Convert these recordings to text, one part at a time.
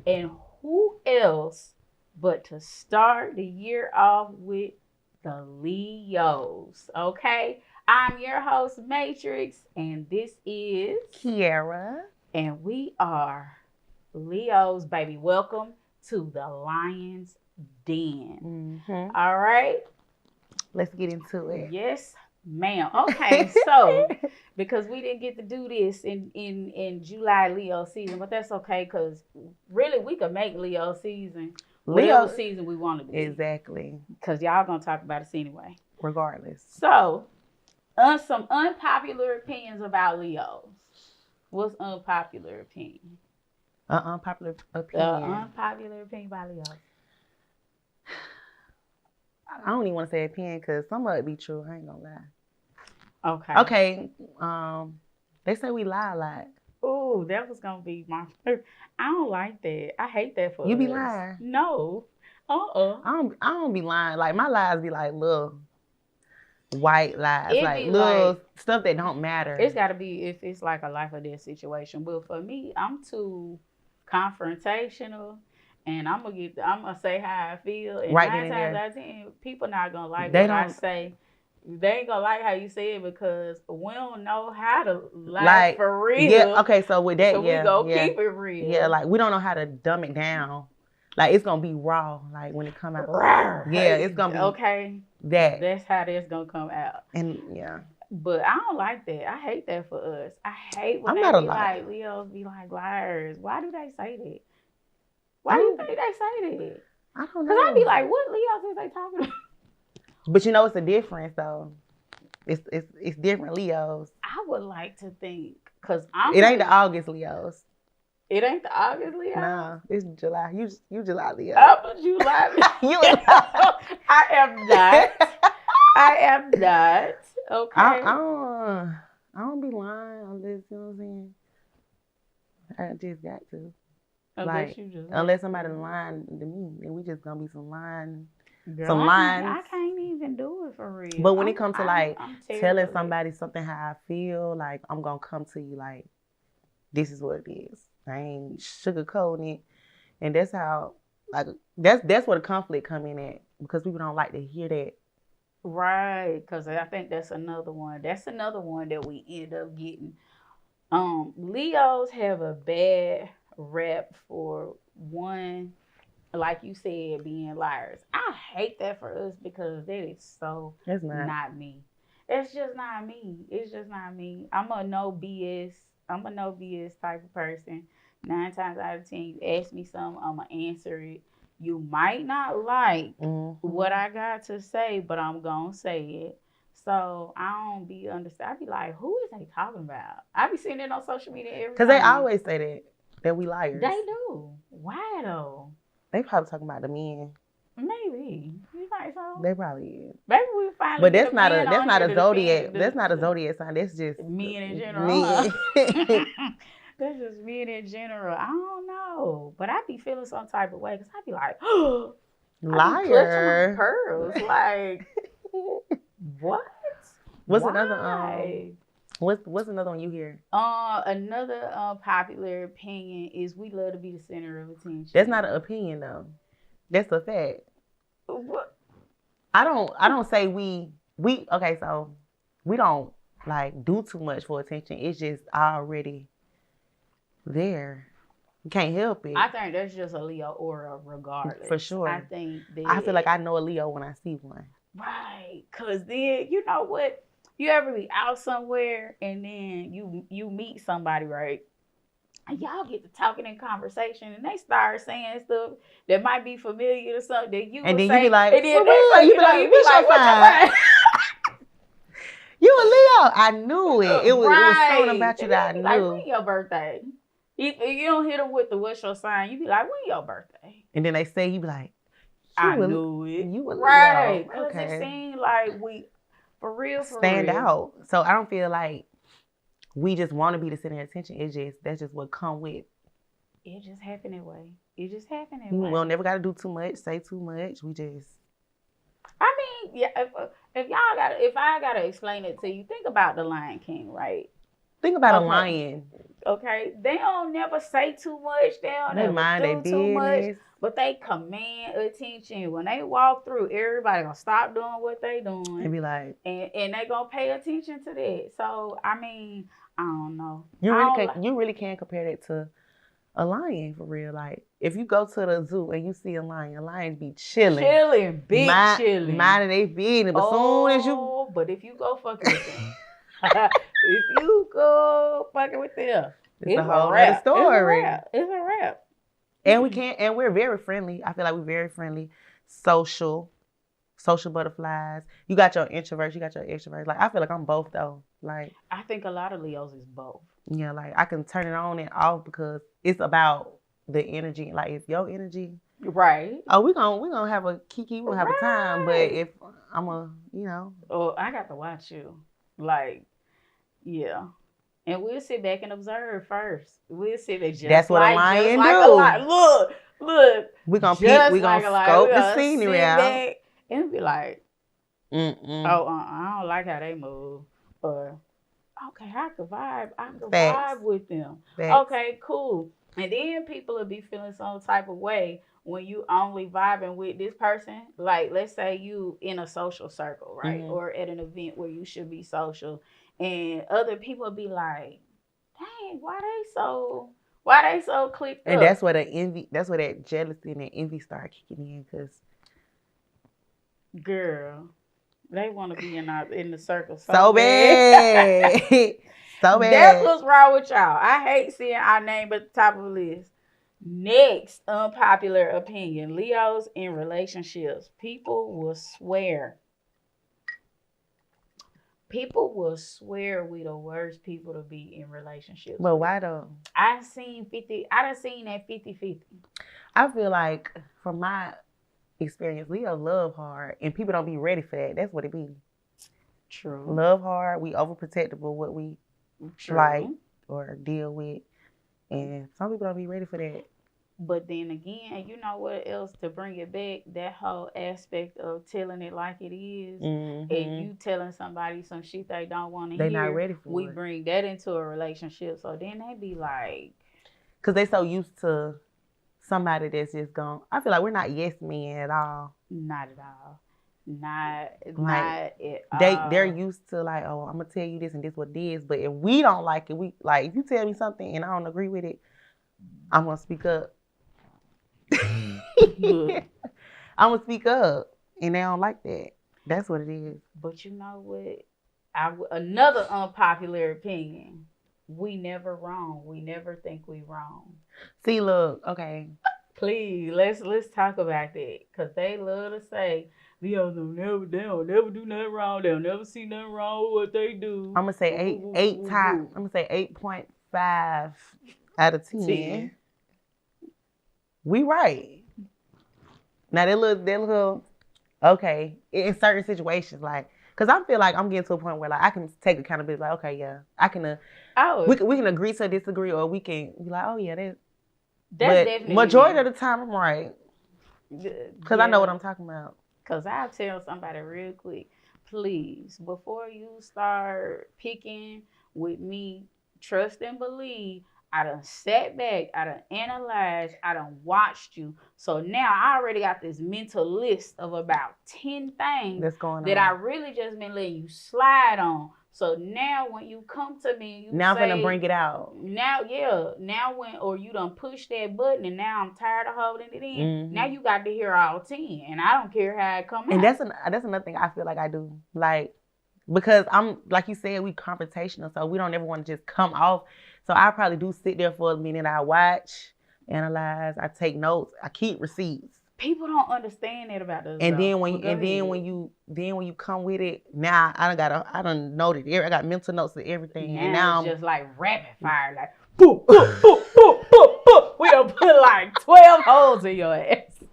And who else but to start the year off with the Leos, okay? I'm your host, Matrix, and this is Kiera. And we are Leos, baby. Welcome to the Lion's Den. Mm-hmm. All right? Let's get into it. Yes, ma'am. Okay, so because we didn't get to do this in July Leo season, but that's okay because really we could make Leo season whatever season we want to do. Exactly. Because y'all gonna talk about us anyway. Regardless. So, some unpopular opinions about Leos. What's unpopular opinion? Unpopular opinion. Unpopular opinion by Leos. I don't even want to say opinion because some of it be true. I ain't gonna lie. Okay. Okay. They say we lie a lot. Oh, that was gonna be my first. I don't like that. I hate that for you us. be lying. No. I don't be lying. Like my lies be like little white lies, It like be little like- stuff that don't matter. It's got to be if it's like a life or death situation. But for me, I'm too confrontational, and I'm gonna say how I feel. And Right 9 then and times there. out of 10, people not gonna like They what I don't- say. They ain't gonna like how you say it because we don't know how to lie Like, for real. Yeah. Okay. So with that, So yeah, we go yeah, keep it real. yeah. Like we don't know how to dumb it down. Like it's gonna be raw. Like when it come out. Rawr. Yeah, it's gonna be okay. that. That's how that's gonna come out. And yeah. But I don't like that. I hate that for us. I hate when I'm they not a be liar. like, Leos be like liars. Why do they say that? Why do you think they say that? I don't know. Because I be like, what Leos is they talking about? But you know, it's a difference though. It's different Leos. I would like to think, because It ain't the August Leos. It ain't the August Leo? Nah, it's July. You July Leo. I'm July. You I am not. I am not. Okay. I don't be lying unless, you know what I'm saying? I just got to. Unless like, you just Unless somebody lying to me, then we just gonna be some lying. Girl, some lines. I can't even do it for real. But when it comes to like I'm telling terrible. somebody something how I feel, like I'm gonna come to you like, this is what it is. I ain't sugarcoating it. And that's how, like, that's where the conflict come in at, because people don't like to hear that. Right, because I think that's another one. That's another one that we end up getting. Leos have a bad rep for one, like you said, being liars. I hate that for us because that is so That's not me. It's just not me. It's just not me. I'm a no BS type of person. 9 times out of 10, you ask me something, I'm gonna answer it. You might not like what I got to say, but I'm gonna say it. So I don't be understand. I be like, who is they talking about? I be seeing it on social media every because time. they always say that we liars. They do. Why though? They probably talking about the men. Maybe. You think so? They probably is. Maybe we finally. But get that's not men a on here to zodiac. defend That's not a zodiac sign. That's just men in general. men. Huh? That's just men in general. I don't know, but I be feeling some type of way because I be like, oh, I be clutching my Liar. pearls. Like, what? What's Why? another what's another one you hear? Another popular opinion is we love to be the center of attention. That's not an opinion though. That's a fact. What? I don't say we okay, so we don't like do too much for attention. It's just already there. You can't help it. I think that's just a Leo aura regardless. For sure. I think that I feel like I know a Leo when I see one. right. Cause then you know what? You ever be out somewhere and then you meet somebody, right? And y'all get to talking in conversation and they start saying stuff that might be familiar to something that you And would then say, you be like, and then for they real? say, You be like, what's your sign? sign? You a Leo. I knew it. It was something about you that I Like, knew. when your birthday? You don't hit them with the what's your sign. You be like, when your birthday? And then they say, you be like, I knew it. You a Leo. Right. Because Okay. it seemed like we, for real. Stand out. So I don't feel like we just want to be the center of attention. That's just what come with. It just happened that way. It just happened that We way. don't never got to do too much, say too much. We just. I mean, yeah. If I gotta explain it to you, think about the Lion King, right? Think about a Okay. lion. Okay, they don't never say too much. They don't They never mind their do too much, business. but they command attention. When they walk through, everybody gonna stop doing what they And doing, be like, and they gonna pay attention to that. So I mean, I don't know. you really can't compare that to a lion for real. Like if you go to the zoo and you see a lion, lions be chilling, chilling, minding their business. But soon as you, but if you go fucking with them, if you go fucking with them, it's a whole other story. It's a wrap. And we're very friendly. I feel like we're very friendly, social butterflies. You got your introverts, you got your extroverts. Like I feel like I'm both though. Like I think a lot of Leos is both. Yeah, like I can turn it on and off because it's about the energy. Like if your energy, right? Oh, we gonna have a kiki. We gonna have a time. But if I'm oh, I got to watch you. Like, yeah. And we'll sit back and observe first. We'll sit there just that's what like, a lion do. Like look. We gonna scope the scenery out and be like, I don't like how they move. Or okay, I could vibe with them. Facts. Okay, cool. And then people will be feeling some type of way when you only vibing with this person. Like, let's say you in a social circle, right? Mm-hmm. Or at an event where you should be social. And other people be like, dang, why they so clicked up? And that's where that jealousy and that envy start kicking in, because girl, they want to be in the circle so bad. So bad. That's what's wrong with y'all. I hate seeing our name at the top of the list. Next, unpopular opinion. Leos in relationships. People will swear we the worst people to be in relationships. But why though? I done seen that 50-50. I feel like from my experience, Leo love hard and people don't be ready for that. That's what it be. True. Love hard, we overprotective of what we like or deal with. And some people don't be ready for that. But then again, you know what else to bring it back? That whole aspect of telling it like it is, and you telling somebody some shit they don't want to hear. They not ready for it. We bring that into a relationship, so then they be like, because they so used to somebody that's just gone. I feel like we're not yes men at all. Not at all. Not at all. They're used to like, oh, I'm gonna tell you this and this what it is. But if we don't like it, we like if you tell me something and I don't agree with it, I'm gonna speak up. I'm gonna speak up, and they don't like that. That's what it is. But you know what? Another unpopular opinion. We never wrong. We never think we wrong. See, look, okay. Please, let's talk about that, cause they love to say Leos don't never do nothing wrong. They'll never see nothing wrong with what they do. I'm gonna say 8.5 out of 10. We right. Now that little okay in certain situations, like, cause I feel like I'm getting to a point where like I can take accountability. Like, okay, yeah, I can. We can agree to disagree, or we can be like, oh yeah, that's definitely. Majority of the time, I'm right. Cause I know what I'm talking about. Cause I'll tell somebody real quick, please, before you start picking with me, trust and believe. I done sat back, I done analyzed, I done watched you. So now I already got this mental list of about 10 things that's going on that I really just been letting you slide on. So now when you come to me, you now say, I'm gonna bring it out. Now you done push that button and now I'm tired of holding it in. Mm-hmm. Now you got to hear all 10 and I don't care how it come out. And that's another thing I feel like I do. Like, because I'm, like you said, we confrontational, so we don't ever want to just come off. So I probably do sit there for a minute. I watch, analyze, I take notes, I keep receipts. People don't understand that about us. And then when you come with it, now I done noted it. I got mental notes of everything. Now and now it's just like rapid fire, like boop, boop, boop, boop, boop, boop. We done put like 12 holes in your ass.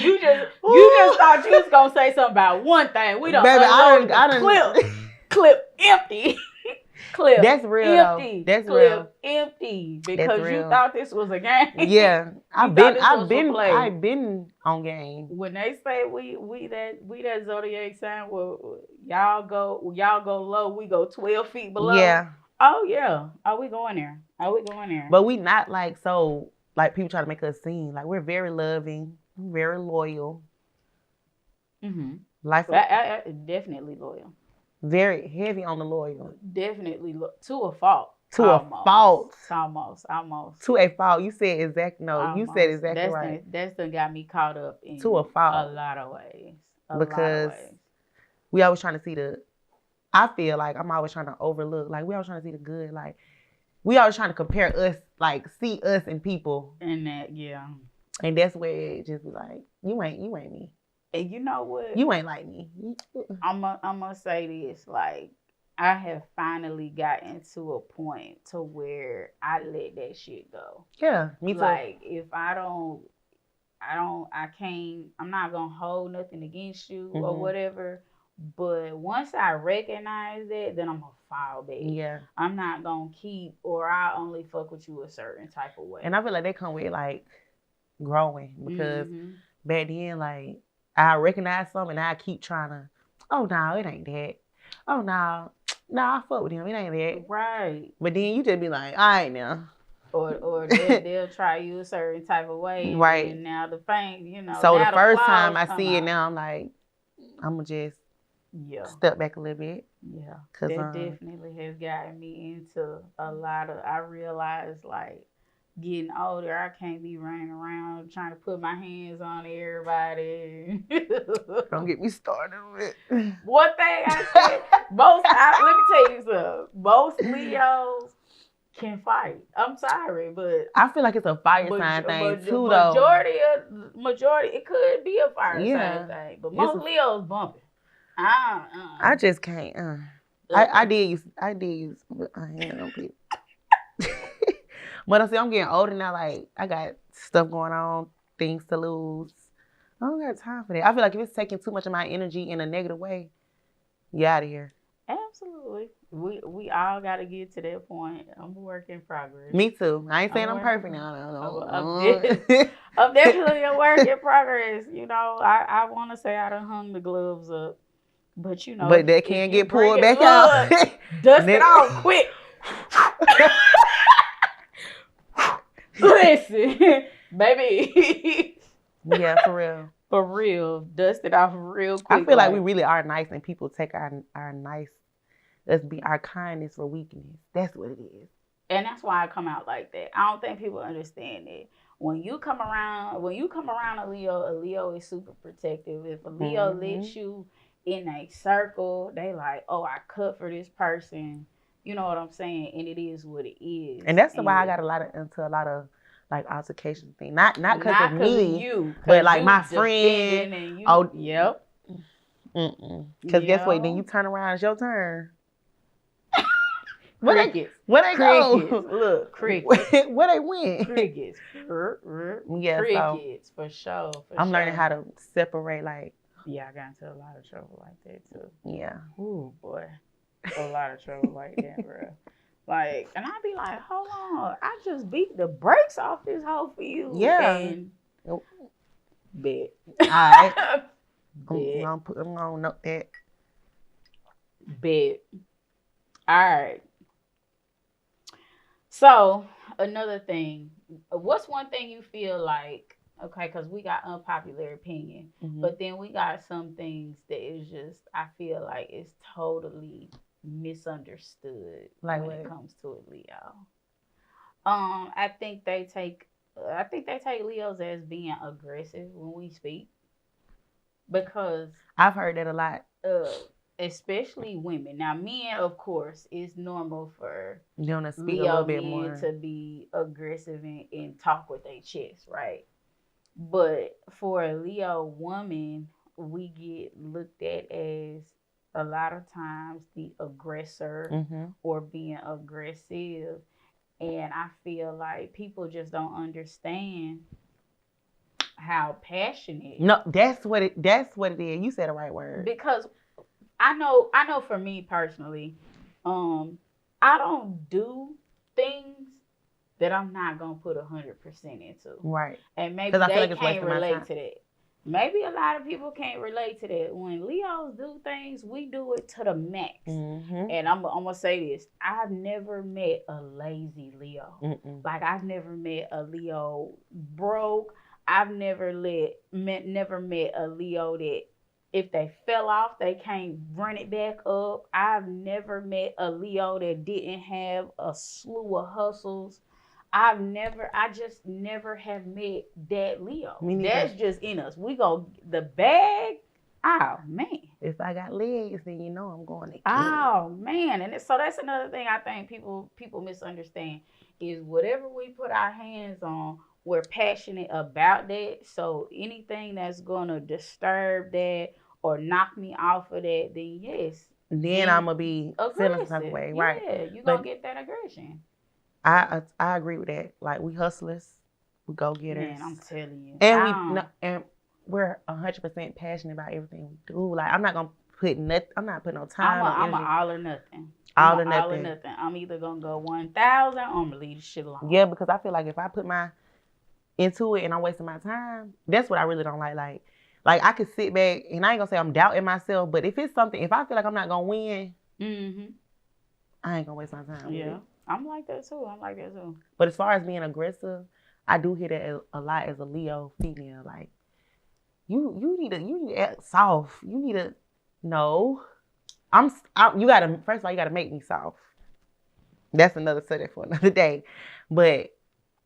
You just thought you was gonna say something about one thing. We don't. Baby, I done clip empty. Clip. That's real Empty. though. That's Clip. real. Empty. That's Because you real. thought this was a game. Yeah. I've been on game. When they say we that zodiac sign, well, y'all go low, we go 12 feet below. Yeah. Oh yeah. Are we going there? But we not like so like people try to make us seem like we're very loving, very loyal. Mm-hmm. Life I definitely loyal. Very heavy on the loyal. Definitely to a fault. To a fault. Almost. To a fault. You said exactly no. Almost. You said exactly right. That's done got me caught up in to a fault. A lot of ways. Because we always trying to see I feel like I'm always trying to overlook. Like we always trying to see the good. Like we always trying to compare us, like see us and people. And that, yeah. And that's where it just be like, you ain't me. And you know what? You ain't like me. I'm gonna say this, like, I have finally gotten to a point to where I let that shit go. Yeah, me too. Like, if I'm not gonna hold nothing against you or whatever. But once I recognize that, then I'm gonna file back. Yeah. I'm not gonna keep, or I only fuck with you a certain type of way. And I feel like they come with like growing because back then, like I recognize something and I keep trying to, oh no, it ain't that. Oh no, I fuck with him. It ain't that. Right. But then you just be like, all right now. Or they'll try you a certain type of way. Right. And now the thing, you know. So the first time I see it now, I'm like, I'm gonna just step back a little bit. Yeah. That definitely has gotten me into a lot of, I realized like getting older, I can't be running around trying to put my hands on everybody. Don't get me started with One thing I said, let me tell you something. Most Leos can fight. I'm sorry, but I feel like it's a fire sign thing too, though. Majority, it could be a fire sign thing, but most Leos bumping. I just can't. I did use I ain't no people. But I see I'm getting older now. Like I got stuff going on, things to lose. I don't got time for that. I feel like if it's taking too much of my energy in a negative way, you out of here. Absolutely. We all got to get to that point. I'm a work in progress. Me too. I ain't saying I'm perfect now. No. I'm definitely a work in progress. You know, I want to say I done hung the gloves up. But you know, but they can't get pulled back out. Dust it off quick. Listen, baby. Yeah, for real. For real. Dust it off real quick. I feel like we really are nice and people take our nice, our kindness for weakness. That's what it is. And that's why I come out like that. I don't think people understand it. When you come around a Leo is super protective. If a Leo lets you in a circle, they like, oh, I cut for this person. You know what I'm saying? And it is what it is. And that's why I got into a lot of like altercation thing. Not because of me, but like my friend. And you, yep. Because guess what? Then you turn around, it's your turn. Crickets. Where they go? Look, crickets. Where they went? Crickets. Yeah, crickets, for sure. I'm learning how to separate, like. Yeah, I got into a lot of trouble like that too. Yeah. Ooh, boy. A lot of trouble like that, bro. Like, and I'd be like, hold on, I just beat the brakes off this whole for Yeah. And bet. All right. I'm gonna note that. Bet. All right. So, another thing. What's one thing you feel like, okay, because we got unpopular opinion, but then we got some things that is just, I feel like it's totally misunderstood like when it comes to a Leo. I think they take Leos as being aggressive when we speak, because I've heard that a lot. Especially women. Now, men, of course, it's normal for them to speak Leo a little bit men more to be aggressive and talk with their chest, right? But for a Leo woman, we get looked at as a lot of times the aggressor or being aggressive. And I feel like people just don't understand how passionate. No, that's what it is. You said the right word. Because I know for me personally, I don't do things that I'm not gonna put 100% into. Right. And maybe I feel they like it's can't wasting my relate time. to that. Maybe a lot of people can't relate to that. When Leos do things, we do it to the max. Mm-hmm. And I'm gonna say this: I've never met a lazy Leo. Mm-mm. Like I've never met a Leo broke. I've never met a Leo that if they fell off, they can't run it back up. I've never met a Leo that didn't have a slew of hustles. I just never have met that Leo. That's just in us. We go the bag. Oh man. If I got legs, then you know I'm going to get Oh man, and so that's another thing I think people misunderstand is whatever we put our hands on, we're passionate about that. So anything that's gonna disturb that or knock me off of that, then yes. Then I'm gonna be feeling some type of way, right? Yeah, you're gonna get that aggression. I agree with that. Like we hustlers, we go getters. Man, I'm telling you. And we're 100% passionate about everything we do. Like I'm not gonna put nothing. I'm not putting no time. I'm an all or nothing. All or nothing. I'm either gonna go 1,000 or I'm gonna leave the shit alone. Yeah, because I feel like if I put my into it and I'm wasting my time, that's what I really don't like. Like I could sit back and I ain't gonna say I'm doubting myself, but if it's something, if I feel like I'm not gonna win, I ain't gonna waste my time. Yeah. I'm like that too. But as far as being aggressive, I do hear that a lot as a Leo female. Like, you need to act soft. You need to no. You gotta first of all you gotta make me soft. That's another subject for another day. But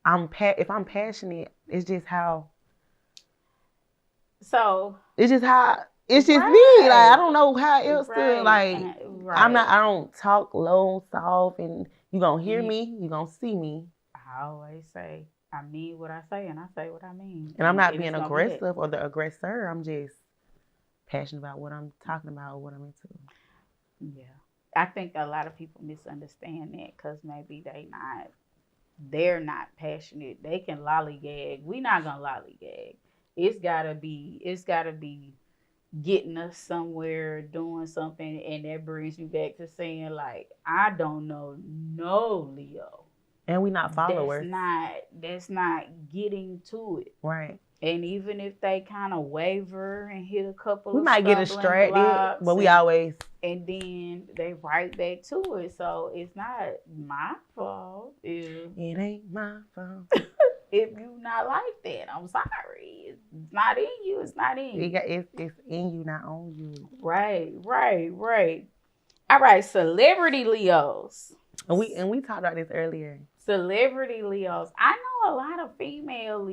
if I'm passionate, it's just how. So it's just me. Like I don't know how else to like. I don't talk low, soft, and you gonna hear me. You gonna see me. I always say I mean what I say, and I say what I mean. And I'm not being aggressive or the aggressor. I'm just passionate about what I'm talking about or what I'm into. Yeah, I think a lot of people misunderstand that because maybe they're not passionate. They can lollygag. We not gonna lollygag. It's gotta be getting us somewhere, doing something, and that brings me back to saying like I don't know no Leo. And we not followers. That's not getting to it. Right. And even if they kind of waver and hit a couple, we might get distracted, but we always. And then they right back to it. So it's not my fault. It ain't my fault. If you not like that, I'm sorry. It's not in you. It's not in you. It's in you, not on you. Right. All right, celebrity Leos. And we talked about this earlier. Celebrity Leos. I know a lot of female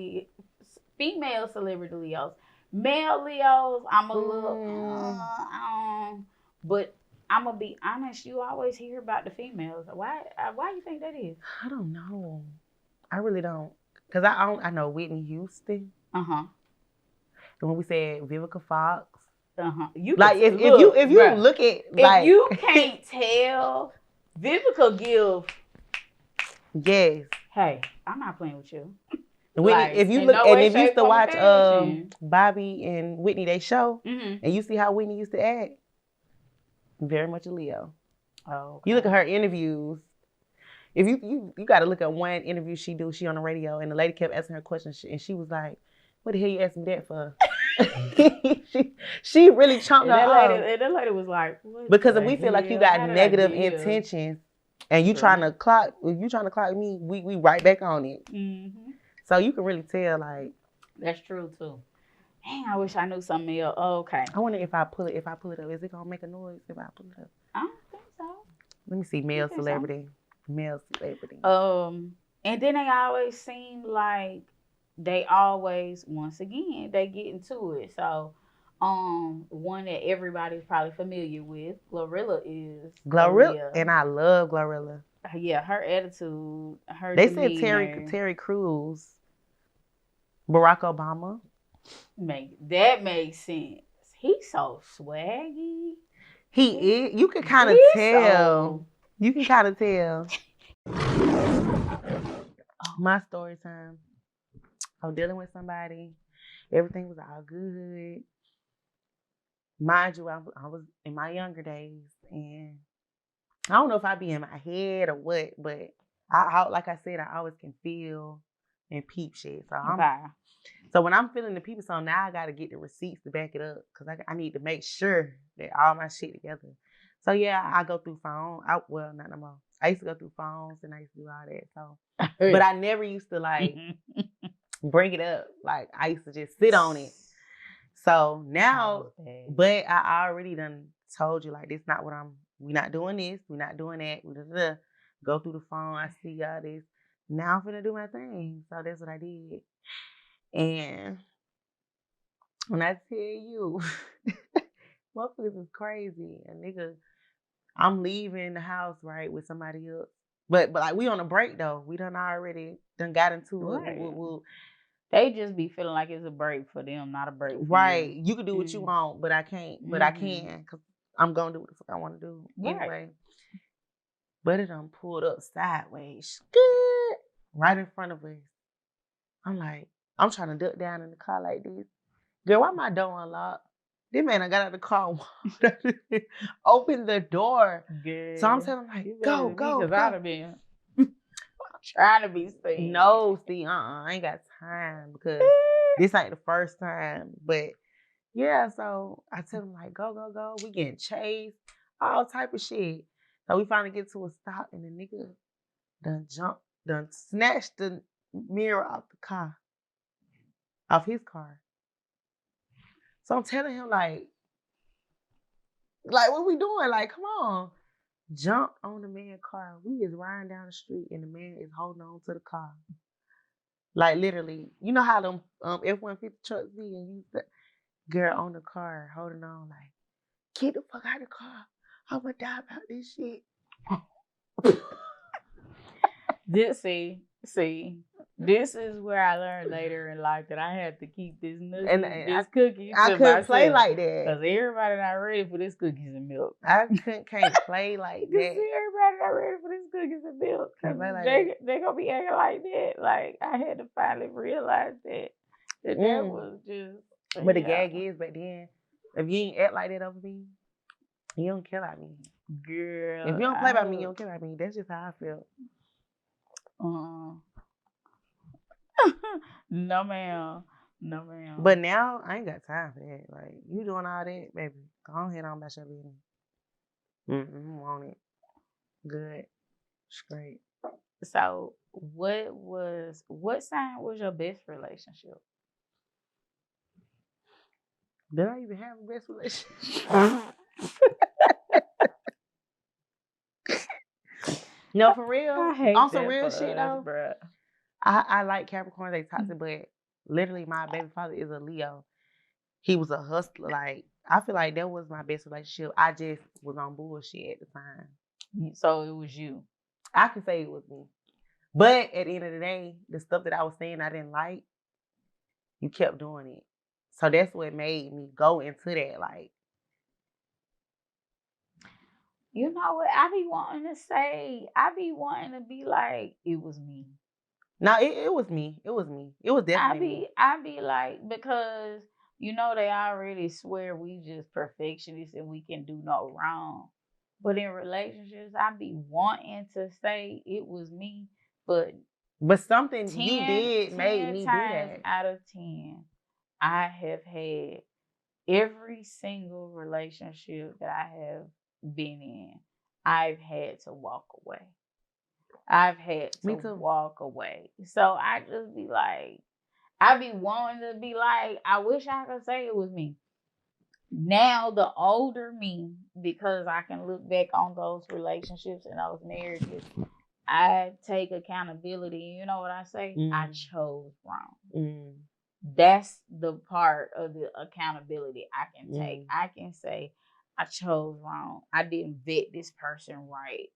celebrity Leos. Male Leos, I'm a little, but I'm gonna be honest. You always hear about the females. Why you think that is? I don't know. I really don't. Cause I know Whitney Houston. And when we said Vivica Fox. You like if you look at like if you can't tell, Vivica give. Yes. Hey, I'm not playing with you. If you look and if you used to watch Bobby and Whitney they show, and you see how Whitney used to act, very much a Leo. Oh. Okay. You look at her interviews. If you got to look at one interview she on the radio, and the lady kept asking her questions, and she was like, "What the hell you asking me that for?" she really chomped her off. And that lady was like, because if we feel like you got negative intentions, and you trying to clock me, we right back on it. So you can really tell, like. That's true too. Dang, I wish I knew something else. Oh, okay. I wonder if I pull it up, is it gonna make a noise if I pull it up? I don't think so. Let me see, male celebrity. And then they always seem like they always, once again, they get into it. So, one that everybody's probably familiar with, Glorilla is. Glorilla, and I love Glorilla. Yeah, her attitude, her They demeanor. said Terry Crews, Barack Obama. That makes sense. He's so swaggy. He is. You can kind of tell. You can kind of tell. My story time. I was dealing with somebody. Everything was all good. Mind you, I was in my younger days, and I don't know if I be in my head or what, but I like I said, I always can feel and peep shit. So when I'm feeling the people song, now I gotta get the receipts to back it up because I need to make sure that all my shit together. So yeah, I go through phone. Well, not no more. I used to go through phones and I used to do all that. So, but I never used to like bring it up. Like I used to just sit on it. So now, but I already done told you like this not what we not doing this, we not doing that. Go through the phone, I see all this. Now I'm finna do my thing. So that's what I did. And when I tell you, motherfuckers is crazy. A nigga, I'm leaving the house, right, with somebody else. But like we on a break though. We done got into it. They just be feeling like it's a break for them, not a break for right. you. You can do what you want, but I can't. But I can because I'm gonna do what the fuck I want to do anyway. But it done pulled up sideways, right in front of us. I'm like, I'm trying to duck down in the car like this. Girl, why my door unlocked? This man, I got out of the car, open the door. Girl, so I'm telling him like, go. Because I'd have been trying to be seen. No, see, I ain't got time because this ain't the first time. But yeah, so I tell him like, go. We getting chased, all type of shit. So we finally get to a stop and the nigga done snatched the mirror off his car. So I'm telling him like what we doing? Like, come on. Jump on the man's car. We is riding down the street and the man is holding on to the car. Like literally, you know how them F-150 trucks be and you girl on the car holding on like, get the fuck out of the car. I'm gonna die about this shit. This is where I learned later in life that I had to keep this cookie. I couldn't play like that because everybody not ready for this cookies and milk. I can't play like that. Everybody not ready for this cookies and milk. They gonna be acting like that. Like I had to finally realize that was just. But the gag is back then, if you ain't act like that over me, you don't care about me, girl. If you don't play about me, you don't care about me. That's just how I feel. No, ma'am. But now I ain't got time for that. Like you doing all that, baby. Go ahead on about your business. Want it. Good. Straight. So what sign was your best relationship? Did I even have a best relationship? No, for real. On some real shit though. Bruh. I like Capricorn, they toxic, but literally my baby father is a Leo. He was a hustler. Like, I feel like that was my best relationship. I just was on bullshit at the time. So it was you. I can say it was me. But at the end of the day, the stuff that I was saying I didn't like, you kept doing it. So that's what made me go into that. Like, you know what? I be wanting to be like, it was me. No, it was me. It was me. It was definitely me. I be like, because, you know, they already swear we just perfectionists and we can do no wrong. But in relationships, I be wanting to say it was me, but something you did made me do that. Out of 10, I have had every single relationship that I have been in, I've had to walk away. I've had to walk away. So I just be like, I be wanting to be like, I wish I could say it was me. Now, the older me, because I can look back on those relationships and those marriages, I take accountability. You know what I say? I chose wrong. That's the part of the accountability I can take. I can say, I chose wrong. I didn't vet this person right.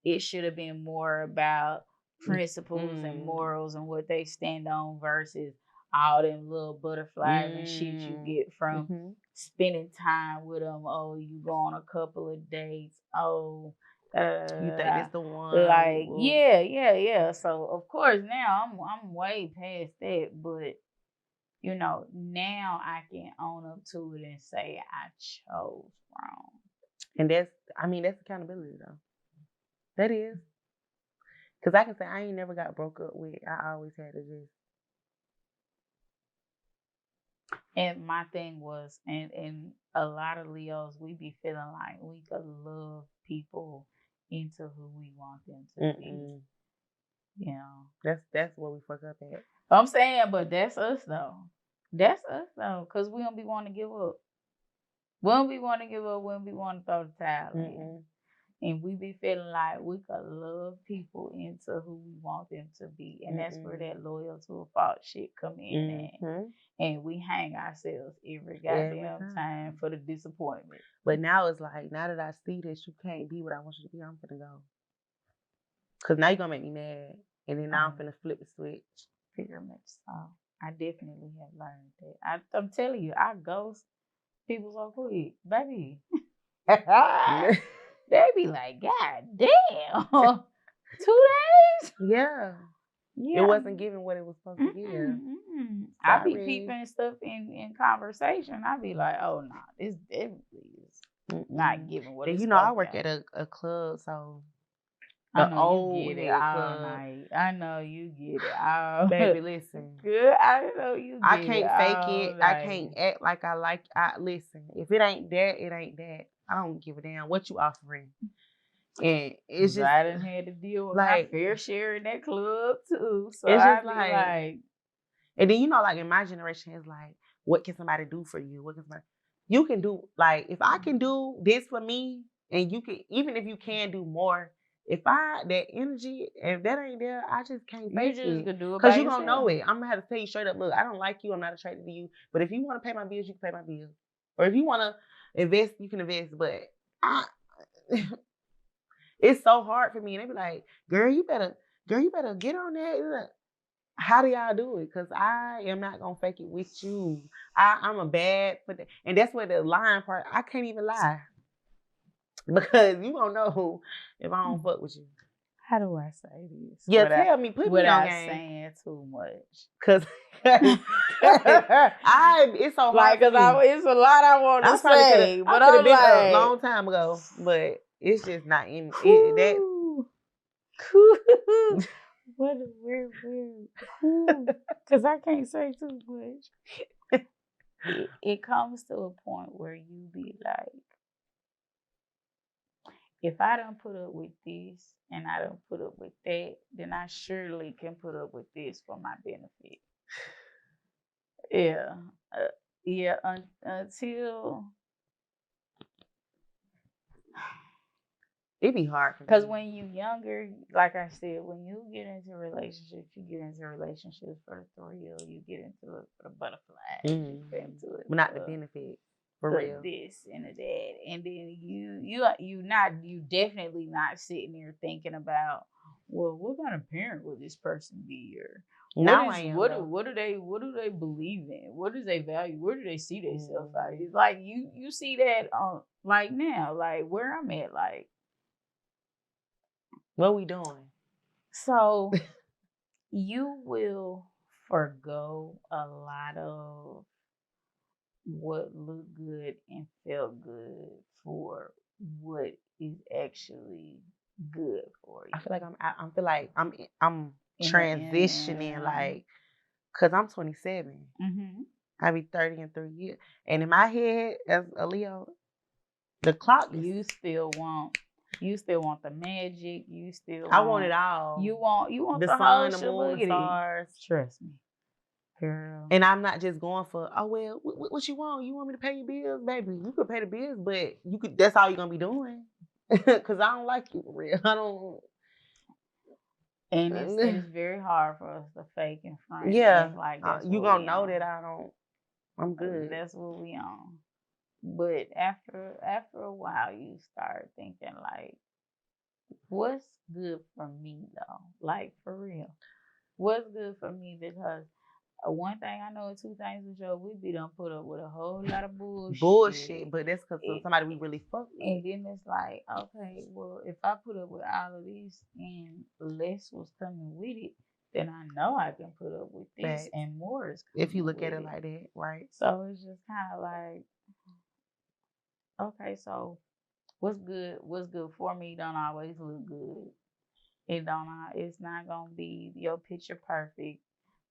It should have been more about principles and morals and what they stand on versus all them little butterflies and shit you get from spending time with them. Oh, you go on a couple of dates. Oh, you think it's the one? Like, yeah. So of course now I'm way past that, but you know, now I can own up to it and say I chose wrong. And that's accountability though. That is. Because I can say I ain't never got broke up with. I always had to just. And my thing was, and a lot of Leos, we be feeling like we could love people into who we want them to be. You know. That's where we fuck up at. I'm saying, but that's us though. That's us though, because we don't be wanting to give up. We don't be wanting to give up. We don't be wanting to throw the towel in. And we be feeling like we could love people into who we want them to be. And that's where that loyal to a fault shit come in at. And we hang ourselves every goddamn time for the disappointment. But now it's like, now that I see that you can't be what I want you to be, I'm finna go. Because now you're going to make me mad. And then now I'm finna flip the switch. Very much so. I definitely have learned that. I'm telling you, I ghost people so quick. Baby. They be like, God damn. 2 days? Yeah. It wasn't giving what it was supposed to give. I be peeping stuff in conversation. I be like, oh, no, this definitely is not giving what it's supposed to. I work at a club, so I know you get it all night. I know you get it all. Baby, listen. Good. I know you get it. I can't fake it. I can't act like I like. Listen. If it ain't that, it ain't that. I don't give a damn what you offering. And it's just I done had to deal with my fair share in that club too. So it's just like, and then like in my generation, it's like, what can somebody do for you? What can somebody? You can do if I can do this for me, and you can, even if you can do more. If that energy, if that ain't there, I just can't face it. You just could do it because you gonna know it. I'm gonna have to tell you straight up. Look, I don't like you. I'm not attracted to you. But if you want to pay my bills, you can pay my bills. Or if you want to invest, you can invest. But it's so hard for me. And they be like, girl, you better get on that. How do y'all do it? Because I am not gonna fake it with you. I'm a bad for that. And that's where the lying part. I can't even lie. Because you don't know if I don't fuck with you. How do I say this? Yeah, tell me, put me on game. Saying too much. Cause it's so hard. Because it's a lot I want to say, but I could have been a long time ago. But it's just not in it. What a weird. Because I can't say too much. It comes to a point where you be like, if I don't put up with this and I don't put up with that, then I surely can put up with this for my benefit. Yeah. Until it be hard for me. Because when you younger, like I said, when you get into relationships, you get into relationships for the thrill. You get into it for the butterflies. You get into it, but not the benefit. For real. This and that, and then you definitely not sitting there thinking about, well, what kind of parent will this person be, or what do they believe in? What do they value? Where do they see themselves at? It's like you see that like now, like where I'm at, like what we doing? So you will forgo a lot of what looked good and felt good for what is actually good for you. I feel like I'm transitioning, like, cause I'm 27. I be 30 in 3 years, and in my head as a Leo, the clock. You still want the magic. I want it all. You want the sun, the moon, the stars. Trust me. Girl. And I'm not just going for, oh, well, what you want? You want me to pay your bills? Baby, you could pay the bills, but that's all you're going to be doing. Because I don't like you for real. I don't. And it's very hard for us to fake and front. Yeah. Like you're going to know that I'm good. That's what we on. But after a while, you start thinking, like, what's good for me, though? Like, for real. What's good for me? Because one thing I know, 2 things with Joe, we be done put up with a whole lot of bullshit. But that's because somebody we really fuck with. And then it's like, okay, well, if I put up with all of this and less was coming with it, then I know I can put up with this and more is coming. If you look at it like that, right? So it's just kind of like, okay, so what's good for me don't always look good. It's not gonna be your picture perfect.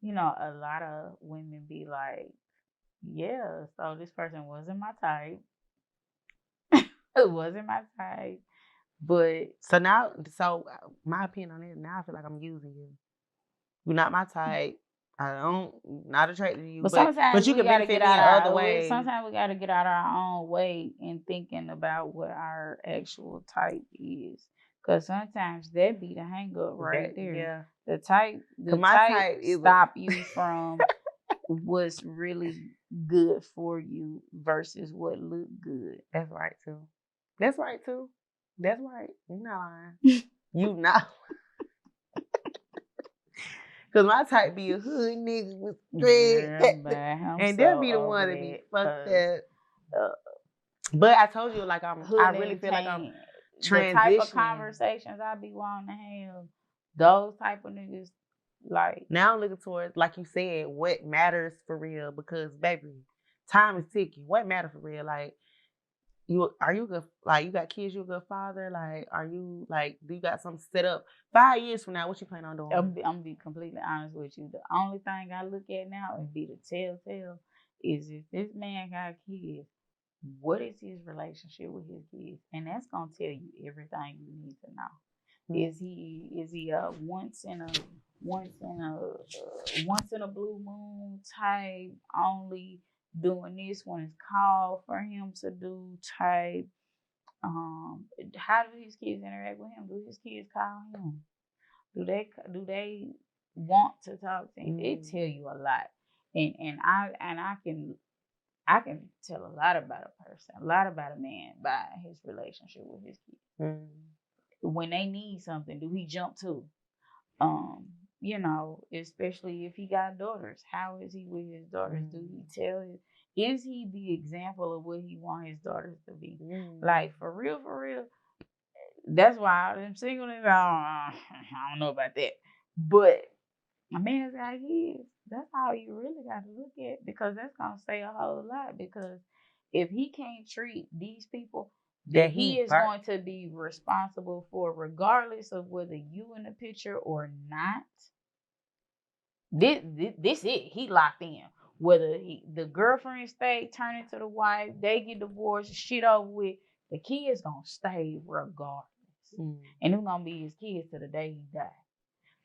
You know, a lot of women be like, yeah, so this person wasn't my type. It wasn't my type. But So my opinion on it, now I feel like I'm using you. You're not my type. I don't not attracted to you, but but sometimes you we can gotta benefit get me in out other our ways. sometimes we gotta get out our own way in thinking about what our actual type is. Cause sometimes that be the hang up right there. Yeah. The type stop you from what's really good for you versus what look good. That's right too. That's right. You're not lying. You not. Cause my type be a hood nigga with dread, and they'll be the one to be fucked up. But I told you, like I really feel like I'm transitioning. The type of conversations I be wanting to have, those type of niggas, like now I'm looking towards, like you said, what matters for real. Because baby, time is ticking. What matters for real? Like you good? Like you got kids? You a good father? Like are you like? Do you got something set up 5 years from now? What you plan on doing? I'm gonna be completely honest with you. The only thing I look at now and be the telltale is if this man got kids, what is his relationship with his kids? And that's gonna tell you everything you need to know. Mm-hmm. Is he a once in a blue moon type, only doing this when it's called for him to do type? How do his kids interact with him? Do his kids call him? Do they want to talk to him? It tell you a lot. And I can tell a lot about a person, a lot about a man by his relationship with his kids. When they need something, do he jump to? You know, especially if he got daughters, how is he with his daughters? Do he tell his? Is he the example of what he want his daughters to be? Like for real, that's why I'm single. I don't know about that, but a man's got kids. That's all you really got to look at, because that's gonna say a whole lot. Because if he can't treat these people that he is going to be responsible for, regardless of whether you in the picture or not, this it. He locked in. Whether the girlfriend stay, turn into the wife, they get divorced, shit over with, the kids gonna stay regardless. And it's gonna be his kids to the day he die.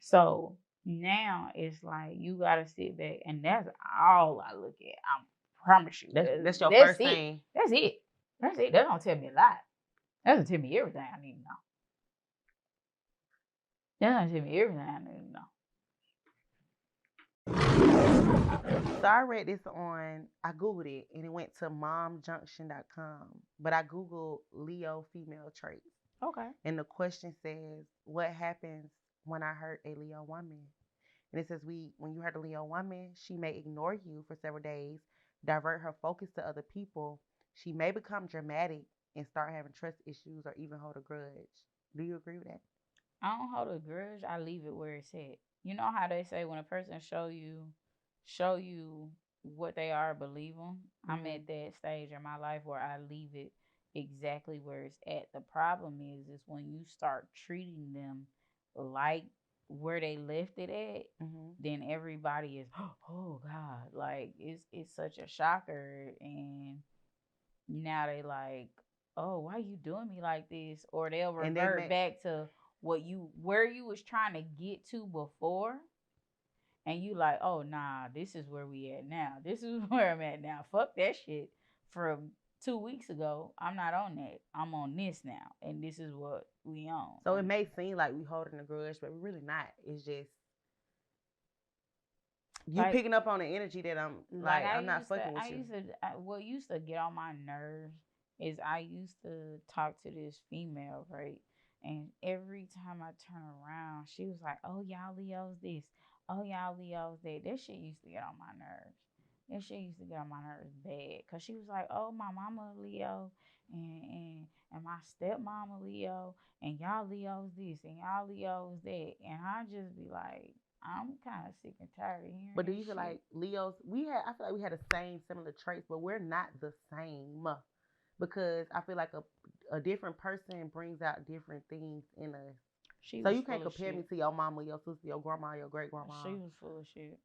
So now it's like you gotta sit back, and that's all I look at. I promise you. That's your first thing. That's it. That's gonna tell me a lot. That's gonna tell me everything I need to know. That's gonna tell me everything I need to know. So I read this I Googled it and it went to momjunction.com. But I Googled Leo female traits. Okay. And the question says, what happens when I hurt a Leo woman? And it says, when you hurt a Leo woman, she may ignore you for several days, divert her focus to other people. She may become dramatic and start having trust issues or even hold a grudge. Do you agree with that? I don't hold a grudge. I leave it where it's at. You know how they say when a person show you what they are, believe them. I'm at that stage in my life where I leave it exactly where it's at. The problem is when you start treating them like where they left it at, then everybody is, oh God, like it's such a shocker, and now they like, oh, why you doing me like this? Or they'll revert back to where you was trying to get to before. And you like, oh nah, this is where we at now. This is where I'm at now. Fuck that shit from 2 weeks ago. I'm not on that. I'm on this now. And this is what we on. So it may seem like we holding a grudge, but we're really not. It's just you like, picking up on the energy that I'm not fucking with you. What used to get on my nerves is I used to talk to this female, right? And every time I turn around, she was like, oh, y'all Leo's this. Oh, y'all Leo's that. That shit used to get on my nerves. That shit used to get on my nerves bad. Because she was like, oh, my mama Leo and my stepmama Leo, and y'all Leo's this and y'all Leo's that. And I just be like, I'm kind of sick and tired of hearing. But do you feel like Leos? I feel like we had the same similar traits, but we're not the same. Because I feel like a different person brings out different things in us. She So was you can't full of compare me shit. to your mama, your sister, your grandma, your great grandma. She was full of shit.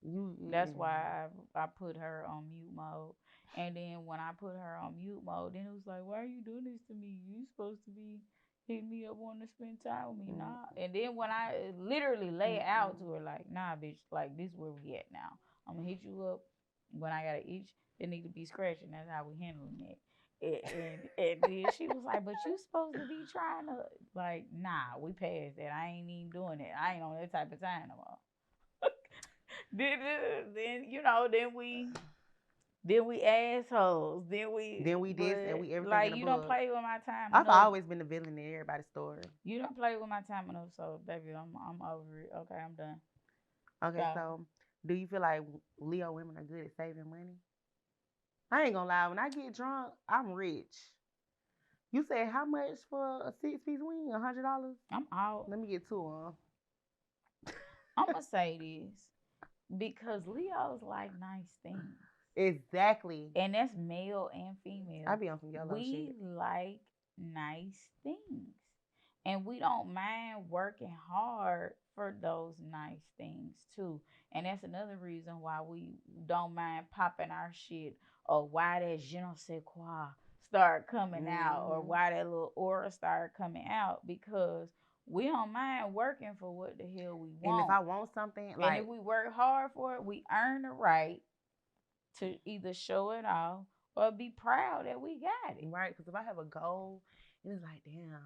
You, That's why I put her on mute mode. And then when I put her on mute mode, then it was like, why are you doing this to me? You supposed to be hitting me up wanting to spend time with me. Nah. And then when I literally lay it out to her, like, nah, bitch, like, this where we at now. I'm gonna hit you up when I gotta itch. They need to be scratching. That's how we handling it. And then she was like, but you supposed to be trying to, like, nah, we passed that. I ain't even doing it. I ain't on that type of time no more. then you know, then we assholes. Then we this and we everything like in the you don't book. play with my time I've enough. always been the villain in everybody's story. You don't play with my time enough, so baby, I'm over it. Okay, I'm done. Okay, so do you feel like Leo women are good at saving money? I ain't gonna lie, when I get drunk, I'm rich. You said how much for a 6-piece wing? $100? I'm out. Let me get 2 of them. I'm gonna say this because Leos like nice things. Exactly. And that's male and female. I be on some yellow we shit. like nice things. And we don't mind working hard for those nice things too. And that's another reason why we don't mind popping our shit, or why that je ne sais quoi start coming out, or why that little aura start coming out, because we don't mind working for what the hell we want. And if I want something, and if we work hard for it, we earn the right to either show it off or be proud that we got it. Right, because if I have a goal, and it's like, damn,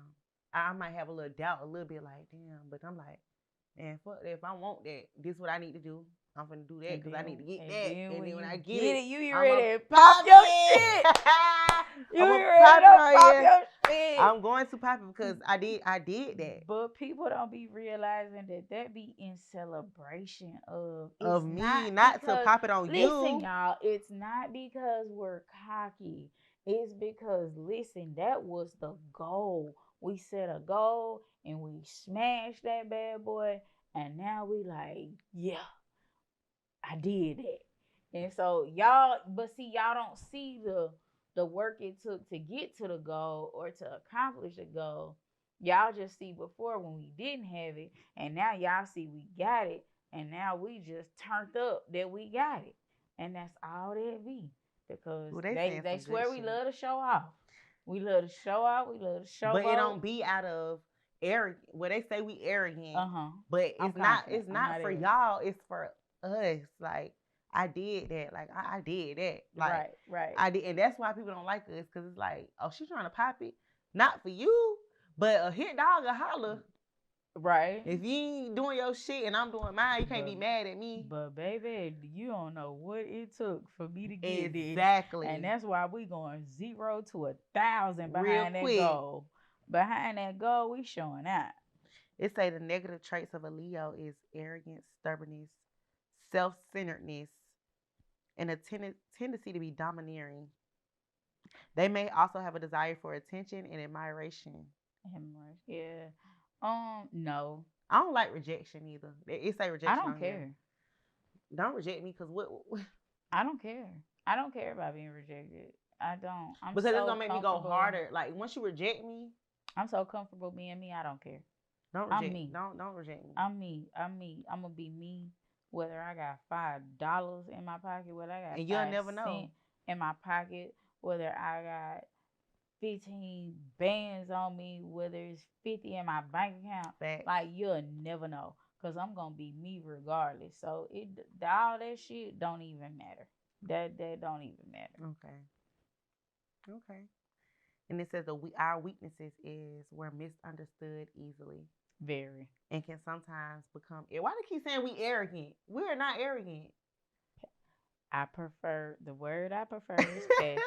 I might have a little doubt, a little bit like, damn, but I'm like, man, fuck that. If I want that, this is what I need to do. I'm finna do that because I need to get that. And then when I get it, you be I'm ready to pop your shit. You be ready to pop your shit. I'm going to pop it because I did that. But people don't be realizing that be in celebration of me, not to pop it on you. Listen, y'all, it's not because we're cocky. It's because, listen, that was the goal. We set a goal and we smashed that bad boy, and now we like, yeah, I did it. And so y'all don't see the work it took to get to the goal or to accomplish the goal. Y'all just see before when we didn't have it, and now y'all see we got it, and now we just turned up that we got it. And that's all that be. Because they swear we love to show off. We love to show off, we love to show But it don't be out of arrogant. Well, they say we arrogant. But it's not for y'all, it's for us. Like, I did that. Like, I did that. Like, right. I did, and that's why people don't like us, because it's like, oh, she's trying to pop it. Not for you, but a hit dog a holler. Right. If you ain't doing your shit and I'm doing mine, you can't be mad at me. But baby, you don't know what it took for me to get this. Exactly. And that's why we going 0 to 1,000 behind that goal. Behind that goal, we showing out. It say the negative traits of a Leo is arrogance, stubbornness, self-centeredness, and a tendency to be domineering. They may also have a desire for attention and admiration. Yeah. No. I don't like rejection either. It say rejection. I don't care. Here. Don't reject me, because what? I don't care. I don't care about being rejected. I don't. Because it's gonna make me go harder. Like, once you reject me, I'm so comfortable being me. I don't care. Don't reject me. Don't reject me. I'm me. I'm gonna be me. Whether I got $5 in my pocket, whether I got and you'll never know in my pocket, whether I got 15 bands on me, whether it's 50 in my bank account, like, you'll never know, because I'm gonna be me regardless. So all that shit don't even matter. That don't even matter. Okay. And it says our weaknesses is we're misunderstood easily. Very. And can sometimes become. Why do they keep saying we arrogant? We're not arrogant. The word I prefer is passionate.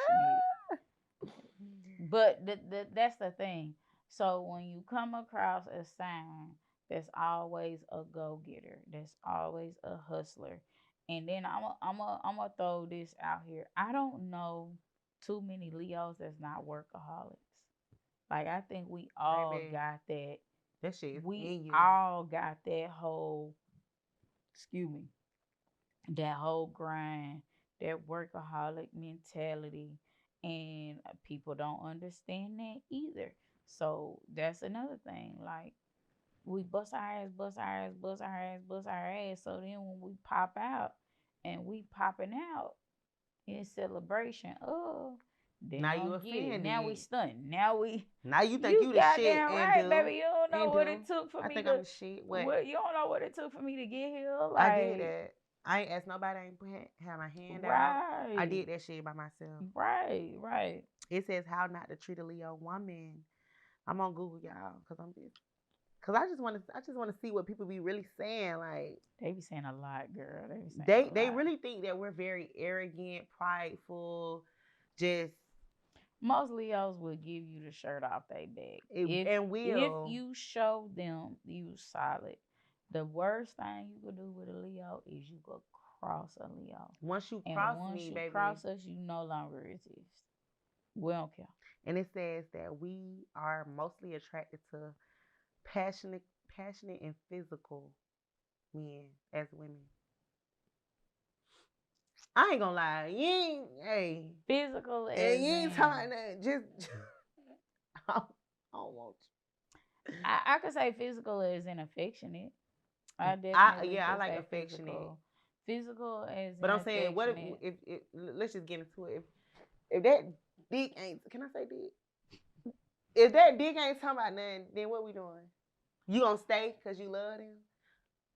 But that's the thing. So when you come across a sign that's always a go-getter, that's always a hustler, and then I'm a throw this out here. I don't know too many Leos that's not workaholics. Like, I think we all got that. That shit. We all got that whole, that whole grind, that workaholic mentality. And people don't understand that either. So that's another thing. Like, we bust our ass, bust our ass, bust our ass, bust our ass. So then when we pop out and we popping out in celebration of, they Now you don't get it. Now we offended. stunned. Now you think You you the shit goddamn and right, do. baby. You don't know And what do. it took for I me think I'm to. the shit. What, you don't know what it took for me to get here. I did Like, that. I ain't asked nobody. I ain't had my hand out. I right, did that shit by myself. right. It says how not to treat a Leo woman. I'm on Google, y'all, cause I just want to see what people be really saying. Like, They be saying a lot, girl. They be saying a they lot. really think that we're very arrogant, prideful, just Most Leos will give you the shirt off their back. and will. If you show them you solid, the worst thing you could do with a Leo is you could cross a Leo. Once you And cross once me, you baby, cross us, you no longer exist. We don't care. and it says that we are mostly attracted to passionate and physical men as women. I ain't gonna lie, you ain't, hey, Physical as and you ain't in, talking that. Just I don't want you. I could say physical as in affectionate. I I definitely I could like say affectionate. Physical as But in I'm saying, what affectionate. if let's just get into it. If that dick ain't, can I say dick? If that dick ain't talking about nothing, then what we doing? You gonna stay because you love them?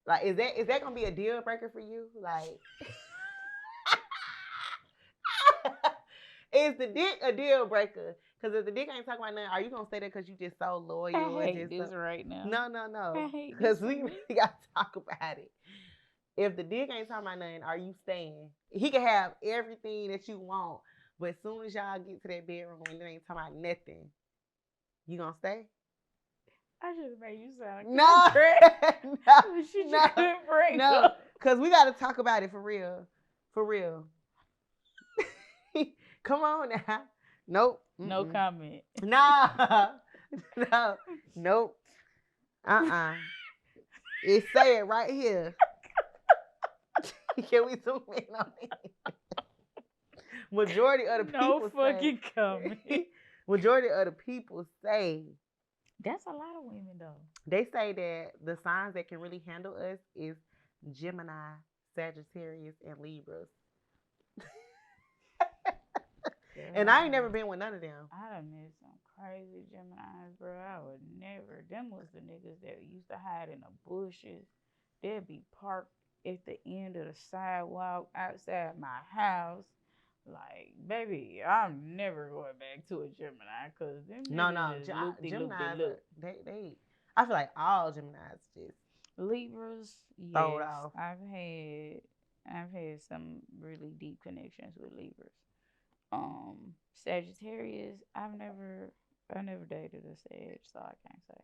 Like, is that gonna be a deal breaker for you? Like, is the dick a deal breaker? Because if the dick ain't talking about nothing, are you gonna stay there because you just so loyal? I hate this right now. No. I hate Because this. we really gotta talk about it. If the dick ain't talking about nothing, are you staying? He can have everything that you want, but as soon as y'all get to that bedroom and it ain't talking about nothing, you gonna stay? I should have made you sound No, no, because we got to talk about it for real. Come on now. Nope. No comment. No, nope. It say it right here. Can we zoom in on it? Majority of the people fucking comment. Majority of the people say. That's a lot of women though. They say that the signs that can really handle us is Gemini, Sagittarius, and Libras. And I ain't never been with none of them. I done met some crazy Geminis, bro. I would never. Them was the niggas that used to hide in the bushes. They'd be parked at the end of the sidewalk outside my house. Like, baby, I'm never going back to a Gemini because them niggas is Geminis, they. I feel like all Geminis just Libras. Yes, I've had some really deep connections with Libras. Sagittarius, I never dated a Sag, so I can't say.